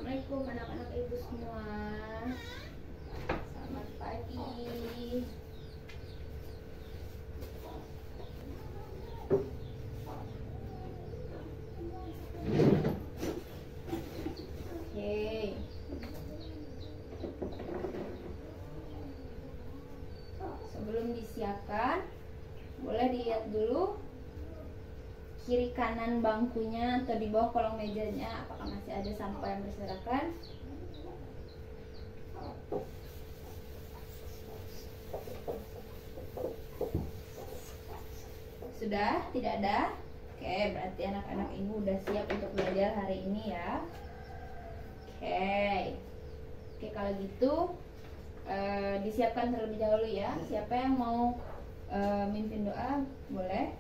Assalamualaikum anak-anak ibu semua. Selamat pagi. Oke. Sebelum disiapkan, boleh dilihat dulu kiri kanan bangkunya atau di bawah kolong mejanya apakah masih ada sampah yang berserakan. Sudah? Tidak ada? Oke, berarti anak-anak ibu udah siap untuk belajar hari ini ya. Oke, kalau gitu disiapkan terlebih dahulu ya. Siapa yang mau mimpin doa? Boleh?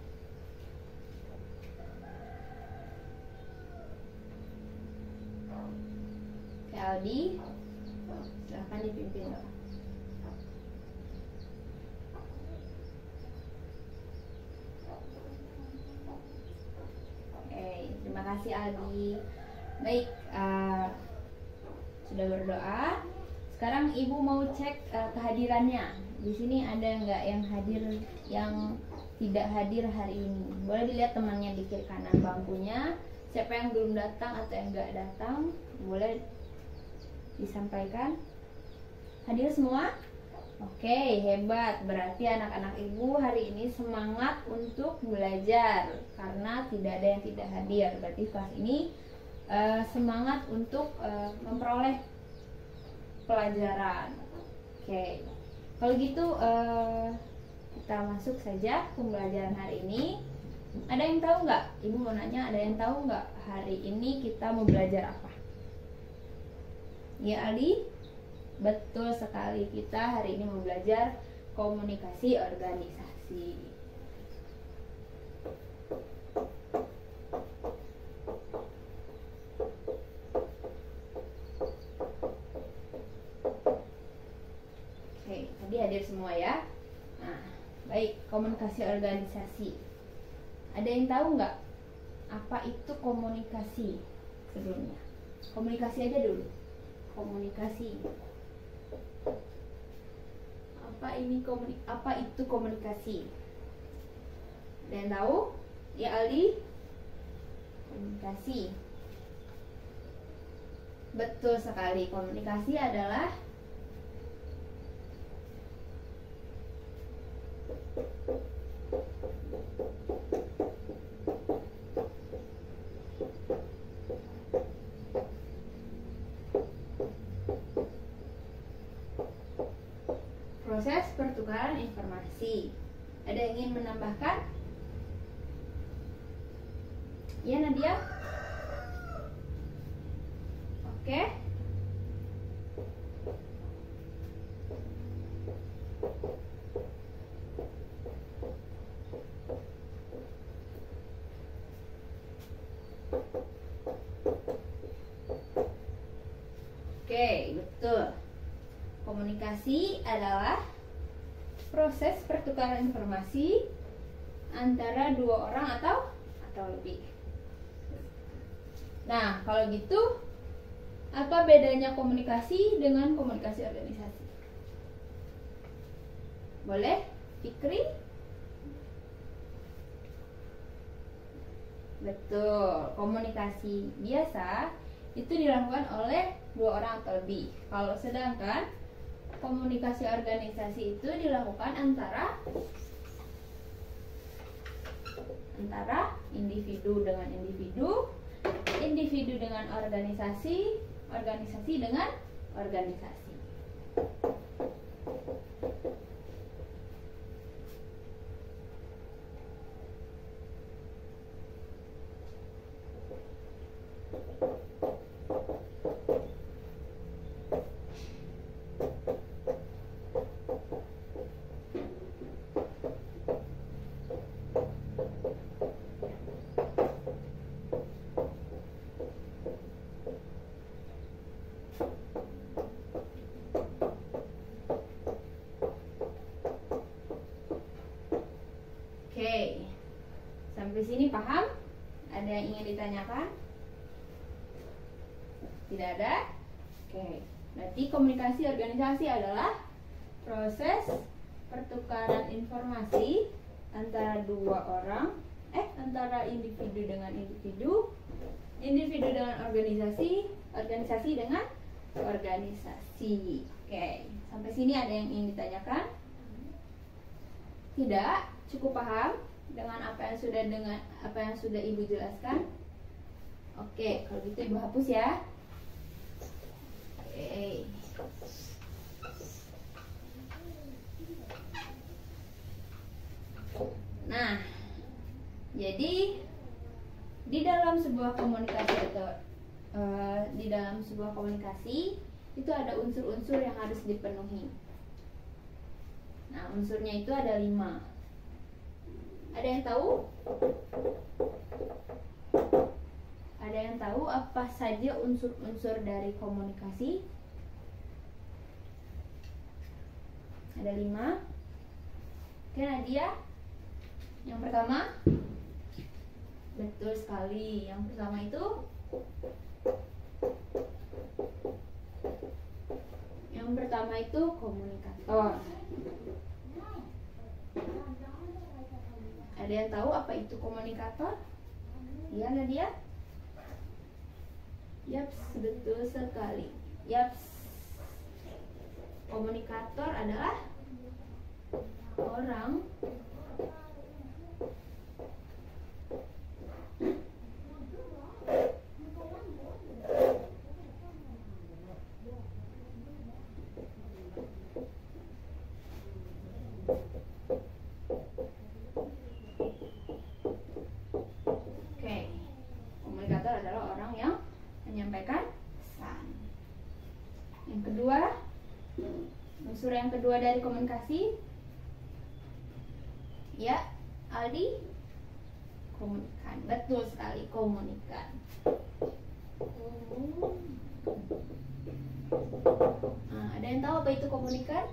Aldi, silahkan dipimpin doa. Oke, terima kasih Aldi. Baik, sudah berdoa. Sekarang ibu mau cek kehadirannya. Di sini ada nggak yang hadir, yang tidak hadir hari ini? Boleh dilihat temannya di kiri kanan bangkunya. Siapa yang belum datang atau yang nggak datang, boleh disampaikan. Hadir semua? Oke, hebat. Berarti anak-anak ibu hari ini semangat untuk belajar karena tidak ada yang tidak hadir. Berarti kelas ini semangat untuk memperoleh pelajaran. Oke, kalau gitu kita masuk saja ke pembelajaran hari ini. Ada yang tahu nggak? Ibu mau nanya, ada yang tahu nggak hari ini kita mau belajar apa? Ya Ali, betul sekali, kita hari ini mau belajar komunikasi organisasi. Oke, tadi hadir semua ya. Nah, baik, komunikasi organisasi. Ada yang tahu nggak apa itu komunikasi sebelumnya? Komunikasi aja dulu. Komunikasi. Apa itu komunikasi? Ada yang tahu? Ya Aldi? Komunikasi. Betul sekali. Komunikasi adalah proses pertukaran informasi. Ada yang ingin menambahkan? Ya Nadia? Oke. Oke, betul. Komunikasi adalah proses pertukaran informasi antara dua orang atau lebih. Nah, kalau gitu apa bedanya komunikasi dengan komunikasi organisasi? Boleh? Fikri? Betul, komunikasi biasa itu dilakukan oleh dua orang atau lebih. Kalau sedangkan komunikasi organisasi itu dilakukan antara individu dengan individu, individu dengan organisasi, organisasi dengan organisasi. Oke, sampai sini paham? Ada yang ingin ditanyakan? Tidak ada? Oke. Berarti komunikasi organisasi adalah proses pertukaran informasi antara antara individu dengan individu, individu dengan organisasi, organisasi dengan organisasi. Oke, sampai sini ada yang ingin ditanyakan? Tidak? Cukup paham dengan apa yang sudah Ibu jelaskan? Oke, kalau gitu Ibu hapus ya. Oke. Nah, jadi di dalam sebuah komunikasi itu ada unsur-unsur yang harus dipenuhi. Nah, unsurnya itu ada 5. Ada yang tahu? Ada yang tahu apa saja unsur-unsur dari komunikasi? Ada 5. Oke, Nadia. Yang pertama? Betul sekali. Yang pertama itu komunikator. Ada yang tahu apa itu komunikator? Iya, Nadia? Yaps, betul sekali. Yaps. Komunikator adalah orang yang menyampaikan pesan. Yang kedua, unsur yang kedua dari komunikasi, ya, Aldi, komunikan. Betul sekali, komunikan. Nah, ada yang tahu apa itu komunikan?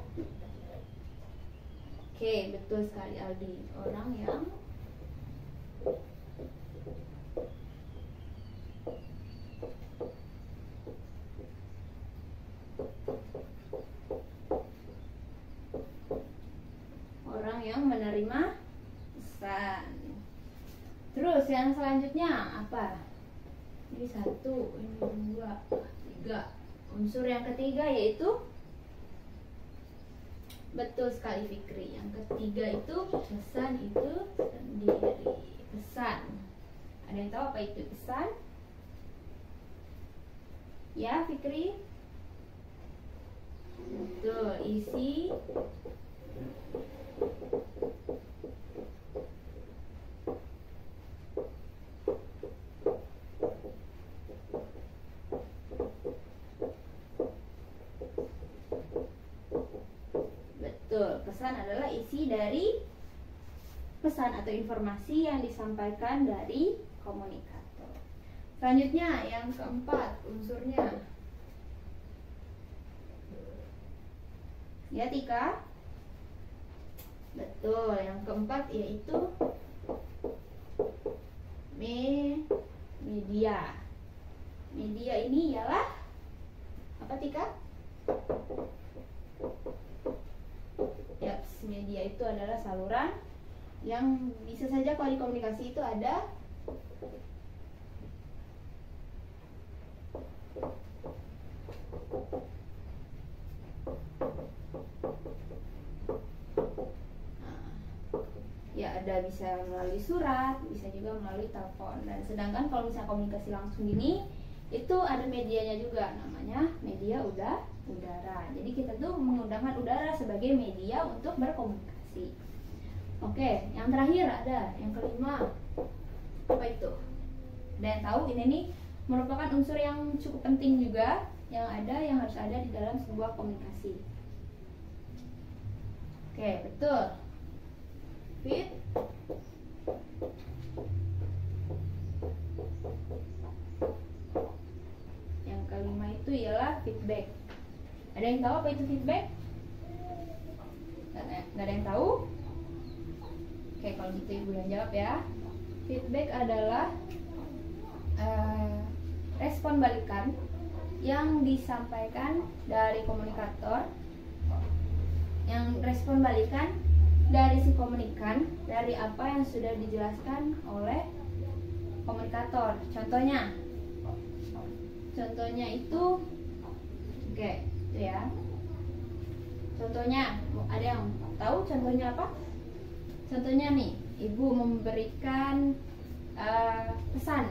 Oke, betul sekali, Aldi. Orang yang menerima pesan. Terus yang selanjutnya apa? Ini 1, ini 2, 3. Unsur yang ketiga yaitu, betul sekali Fikri, yang ketiga itu pesan itu sendiri. Pesan. Ada yang tahu apa itu pesan? Ya, Fikri? Betul, isi pesan adalah isi dari pesan atau informasi yang disampaikan dari komunikator. Selanjutnya yang keempat unsurnya, ya Tika? Betul, yang keempat yaitu media. Media ini ialah apa Tika? Yaps, media itu adalah saluran yang bisa saja kalau di komunikasi itu ada bisa melalui surat, bisa juga melalui telepon. Dan sedangkan kalau misalnya komunikasi langsung gini, itu ada medianya juga, namanya media udara. Jadi kita tuh menggunakan udara sebagai media untuk berkomunikasi. Oke, yang terakhir ada yang kelima. Apa itu? Dan tahu ini nih merupakan unsur yang cukup penting juga yang harus ada di dalam sebuah komunikasi. Oke, betul. Fit. Yang kelima itu ialah feedback. Ada yang tahu apa itu feedback? Nggak ada yang tahu? Oke, kalau gitu ibu yang jawab ya. Feedback adalah respon balikan yang disampaikan dari komunikator, yang respon balikan dari si komunikan dari apa yang sudah dijelaskan oleh komunikator. Contohnya itu oke, itu ya. Contohnya, ada yang tahu contohnya apa? Contohnya nih, ibu memberikan pesan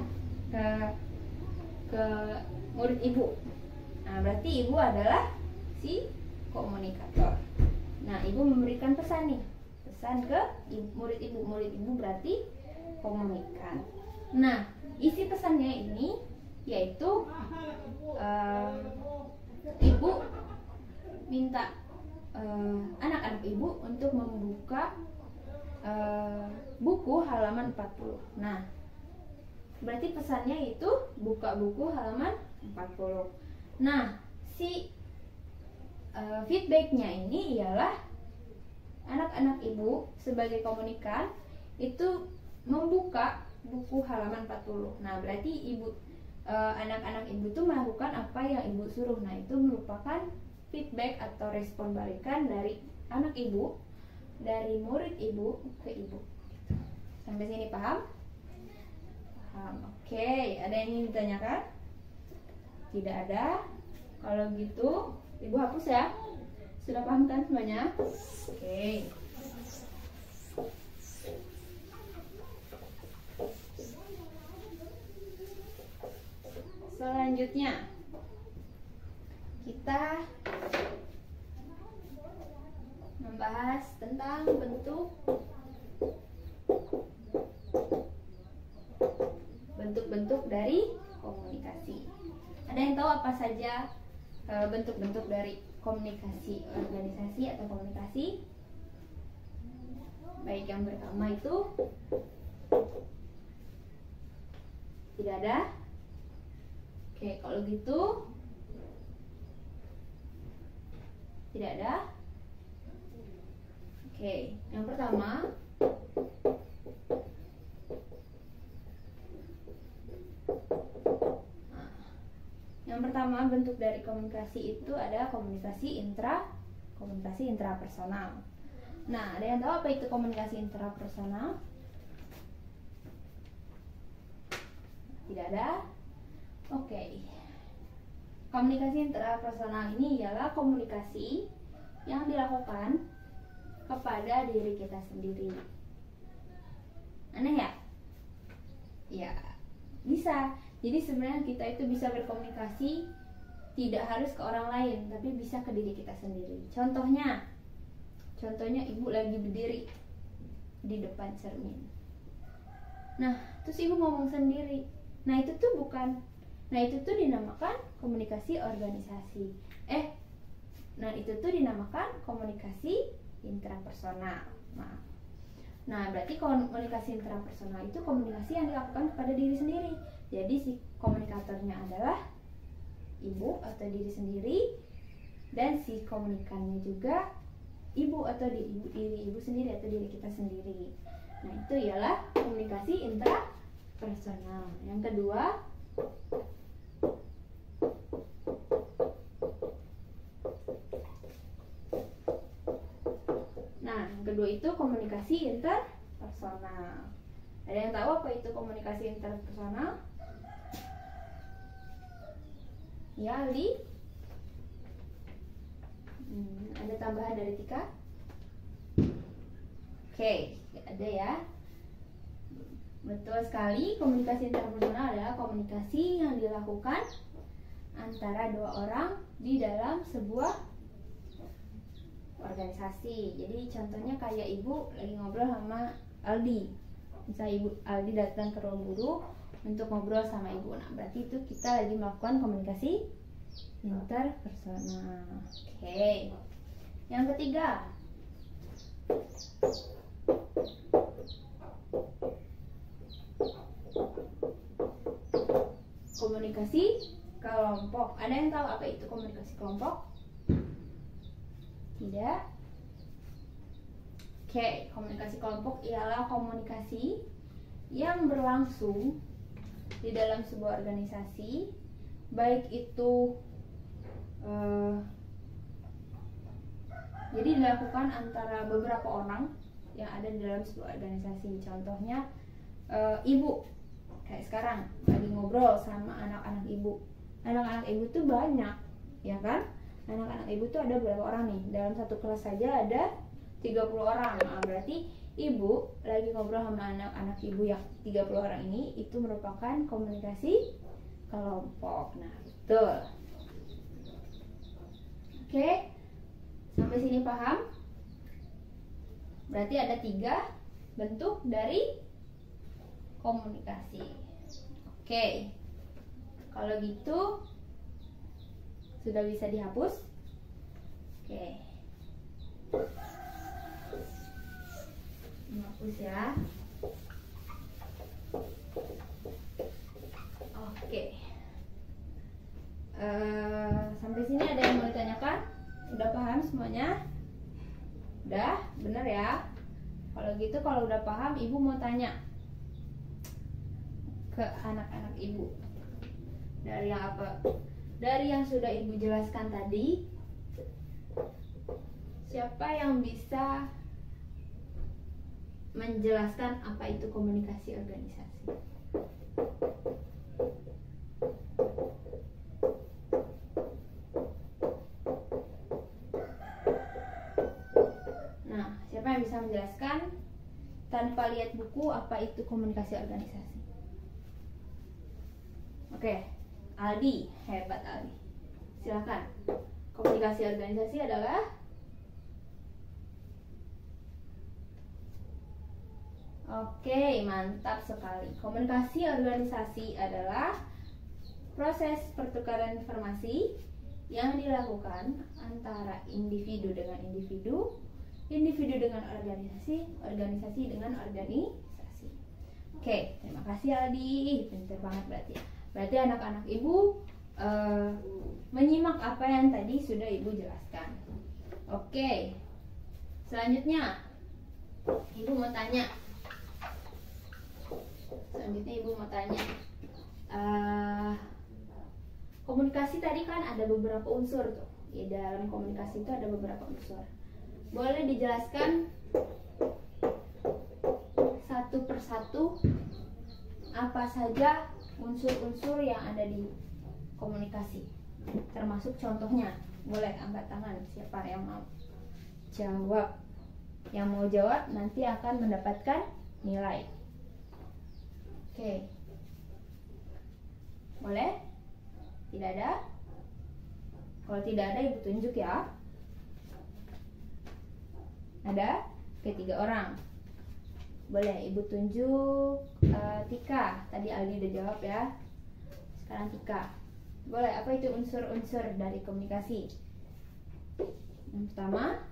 ke murid ibu. Nah, berarti ibu adalah si komunikator. Nah, ibu memberikan pesan nih, pesan ke murid ibu. Murid ibu berarti komunikan. Nah, isi pesannya ini yaitu ibu minta anak-anak ibu untuk membuka buku halaman 40. Nah, berarti pesannya itu buka buku halaman 40. Nah, si feedbacknya ini ialah anak-anak ibu sebagai komunikan itu membuka buku halaman 40. Nah, berarti anak-anak ibu itu melakukan apa yang ibu suruh. Nah, itu merupakan feedback atau respon balikan dari anak ibu, dari murid ibu ke ibu. Sampai sini paham? Paham. Oke, ada yang ingin ditanyakan? Tidak ada. Kalau gitu, ibu hapus ya. Sudah paham kan semuanya? Oke. Selanjutnya kita membahas tentang bentuk-bentuk dari komunikasi. Ada yang tahu apa saja bentuk-bentuk dari komunikasi organisasi atau komunikasi? Baik, yang pertama itu tidak ada. Oke, kalau gitu tidak ada. Oke, yang pertama bentuk dari komunikasi itu ada komunikasi intrapersonal. Nah, ada yang tahu apa itu komunikasi intrapersonal? Tidak ada. Oke. Komunikasi intrapersonal ini ialah komunikasi yang dilakukan kepada diri kita sendiri. Aneh ya? Ya, bisa. Jadi sebenarnya kita itu bisa berkomunikasi tidak harus ke orang lain, tapi bisa ke diri kita sendiri. Contohnya ibu lagi berdiri di depan cermin. Nah, terus ibu ngomong sendiri. Nah, itu tuh dinamakan komunikasi organisasi. Nah, itu tuh dinamakan komunikasi intrapersonal. Nah, berarti komunikasi intrapersonal itu komunikasi yang dilakukan kepada diri sendiri. Jadi si komunikatornya adalah ibu atau diri sendiri, dan si komunikannya juga ibu atau diri ibu sendiri atau diri kita sendiri. Nah, itu ialah komunikasi intrapersonal. Yang kedua, itu komunikasi interpersonal. Ada yang tahu apa itu komunikasi interpersonal? Ya, Ali? Ada tambahan dari Tika? Oke, ada ya. Betul sekali, komunikasi interpersonal adalah komunikasi yang dilakukan antara dua orang di dalam sebuah organisasi. Jadi contohnya kayak ibu lagi ngobrol sama Aldi. Misalnya ibu Aldi datang ke ruang guru untuk ngobrol sama ibu. Nah, berarti itu kita lagi melakukan komunikasi interpersonal. Oke. Yang ketiga, komunikasi kelompok. Ada yang tahu apa itu komunikasi kelompok? Tidak. Oke, komunikasi kelompok ialah komunikasi yang berlangsung di dalam sebuah organisasi baik itu jadi dilakukan antara beberapa orang yang ada di dalam sebuah organisasi. Contohnya ibu, kayak sekarang lagi ngobrol sama anak-anak ibu. Anak-anak ibu tuh banyak, ya kan? Anak-anak ibu tuh ada berapa orang nih? Dalam satu kelas saja ada 30 orang. Nah, berarti ibu lagi ngobrol sama anak-anak ibu yang 30 orang ini, itu merupakan komunikasi kelompok. Nah, betul. Oke, sampai sini paham? Berarti ada 3 bentuk dari komunikasi. Oke, kalau gitu sudah bisa dihapus. Oke, menghapus ya. Oke, sampai sini ada yang mau ditanyakan? Udah paham semuanya? Udah, bener ya? Kalau gitu, kalau udah paham, ibu mau tanya ke anak-anak ibu. Dari yang apa? Dari yang sudah ibu jelaskan tadi, siapa yang bisa menjelaskan apa itu komunikasi organisasi? Nah, siapa yang bisa menjelaskan tanpa lihat buku apa itu komunikasi organisasi? Oke, Aldi, hebat Aldi. Silakan. Komunikasi organisasi adalah Oke, mantap sekali. Komunikasi organisasi adalah proses pertukaran informasi yang dilakukan antara individu dengan individu, individu dengan organisasi, organisasi dengan organisasi. Oke, terima kasih Aldi. Pintar banget berarti ya. Berarti anak-anak ibu menyimak apa yang tadi sudah ibu jelaskan. Oke, selanjutnya ibu mau tanya. Komunikasi tadi kan ada beberapa unsur tuh. Di dalam komunikasi itu ada beberapa unsur. Boleh dijelaskan satu persatu apa saja unsur-unsur yang ada di komunikasi, termasuk contohnya. Boleh angkat tangan siapa yang mau jawab. Yang mau jawab nanti akan mendapatkan nilai. Oke, boleh? Tidak ada? Kalau tidak ada, ibu tunjuk ya. Ada? Oke, 3 orang. Boleh, ibu tunjuk Tika. Tadi Aldi udah jawab ya. Sekarang Tika. Boleh, apa itu unsur-unsur dari komunikasi? Yang pertama,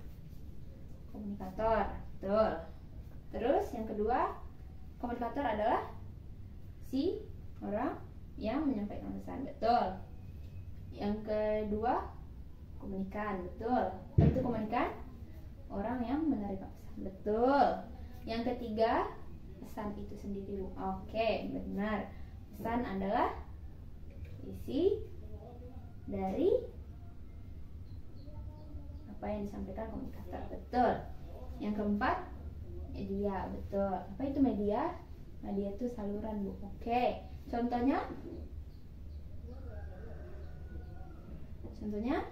komunikator. Betul. Terus yang kedua, komunikator adalah si orang yang menyampaikan pesan. Betul. Yang kedua, komunikan. Betul. Apa itu komunikan? Orang yang menerima pesan. Betul. Yang ketiga, pesan itu sendiri. Oke, benar. Pesan adalah isi dari apa yang disampaikan komunikator. Betul. Yang keempat, media. Betul. Apa itu media? Media itu saluran, Bu. Oke. Contohnya? Contohnya?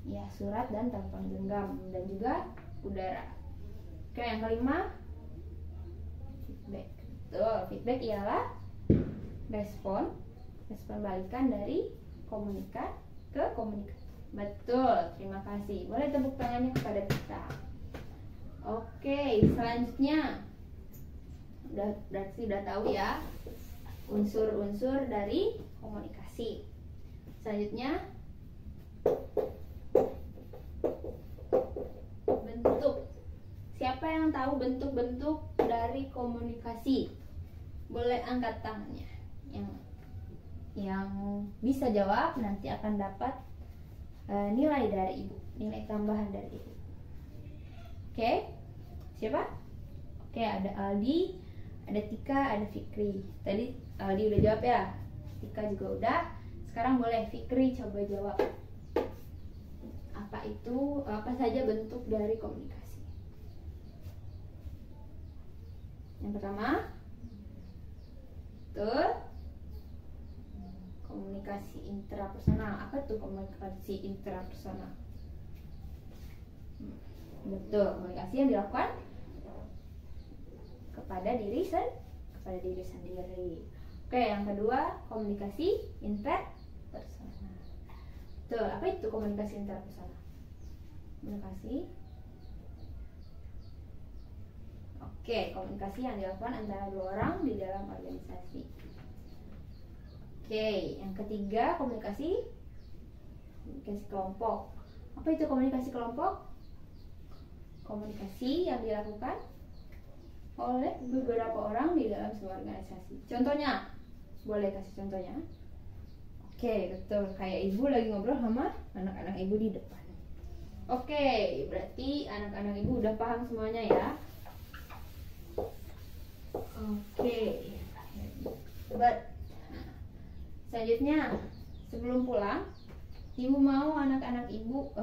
Ya, surat dan telepon genggam dan juga udara. Oke, yang kelima, feedback. Betul. Feedback ialah respon balikan dari komunikan ke komunikan. Betul. Terima kasih. Boleh tepuk tangannya kepada kita. Oke, selanjutnya berarti udah tahu ya unsur-unsur dari komunikasi. Selanjutnya bentuk. Siapa yang tahu bentuk-bentuk dari komunikasi? Boleh angkat tangannya. Yang bisa jawab nanti akan dapat nilai dari ibu, nilai tambahan dari ibu. Oke, siapa? Oke, ada Aldi, ada Tika, ada Fikri. Tadi Aldi udah jawab ya, Tika juga udah. Sekarang boleh Fikri coba jawab. Apa saja bentuk dari komunikasi? Yang pertama, betul, komunikasi intrapersonal. Apa tuh komunikasi intrapersonal? Betul, komunikasi yang dilakukan kepada diri sendiri. Oke, yang kedua, komunikasi interpersonal. Betul, apa itu komunikasi interpersonal? Komunikasi yang dilakukan antara dua orang di dalam organisasi. Oke, yang ketiga, komunikasi kelompok. Apa itu komunikasi kelompok? Komunikasi yang dilakukan oleh beberapa orang di dalam sebuah organisasi. Contohnya, boleh kasih contohnya? Oke, betul. Kayak ibu lagi ngobrol sama anak-anak ibu di depan. Oke, berarti anak-anak ibu udah paham semuanya ya. Oke, selanjutnya sebelum pulang, ibu mau anak-anak ibu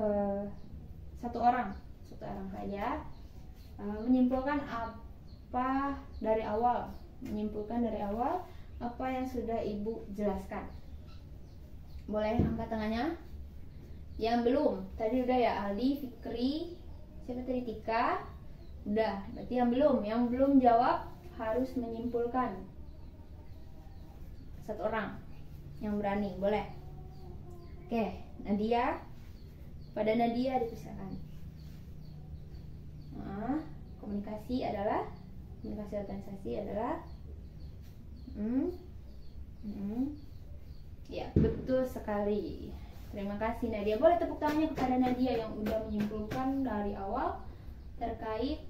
satu orang saja menyimpulkan dari awal apa yang sudah ibu jelaskan. Boleh angkat tangannya. Yang belum, tadi udah ya, Aldi, Fikri, siapa tadi, Tika, udah. Berarti yang belum jawab harus menyimpulkan. Satu orang yang berani, boleh. Oke, Nadia. Pada Nadia dipersilakan. Komunikasi organisasi adalah ya, betul sekali. Terima kasih Nadia. Boleh tepuk tangannya kepada Nadia yang udah menyimpulkan dari awal terkait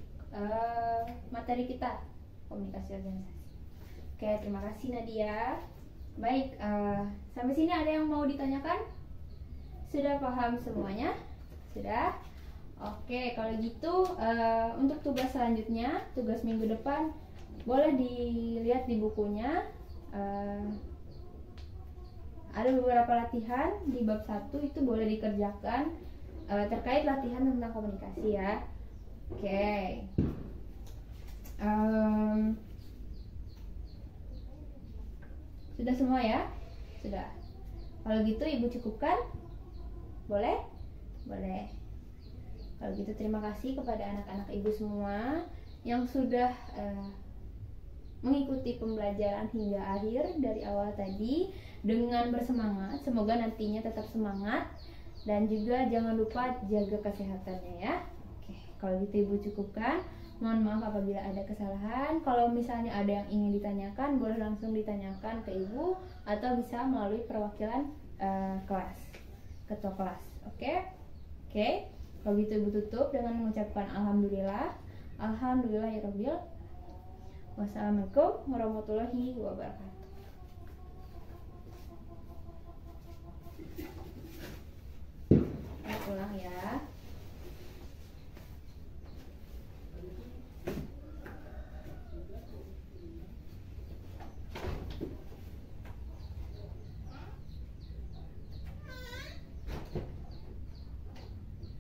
materi kita, komunikasi organisasi. Oke, terima kasih Nadia. Baik, sampai sini ada yang mau ditanyakan? Sudah paham semuanya? Sudah? Oke, kalau gitu untuk tugas selanjutnya, tugas minggu depan, boleh dilihat di bukunya. Ada beberapa latihan di bab 1 itu boleh dikerjakan terkait latihan tentang komunikasi ya. Oke. Sudah semua ya? Sudah. Kalau gitu ibu cukupkan? Boleh? Boleh. Kalau gitu terima kasih kepada anak-anak ibu semua yang sudah mengikuti pembelajaran hingga akhir dari awal tadi dengan bersemangat. Semoga nantinya tetap semangat dan juga jangan lupa jaga kesehatannya ya. Oke, kalau gitu ibu cukupkan. Mohon maaf apabila ada kesalahan. Kalau misalnya ada yang ingin ditanyakan, boleh langsung ditanyakan ke ibu atau bisa melalui perwakilan kelas, ketua kelas. Oke. Kalau gitu ibu tutup dengan mengucapkan alhamdulillah. Alhamdulillahirabbil. Wassalamualaikum warahmatullahi wabarakatuh. Pulang ya.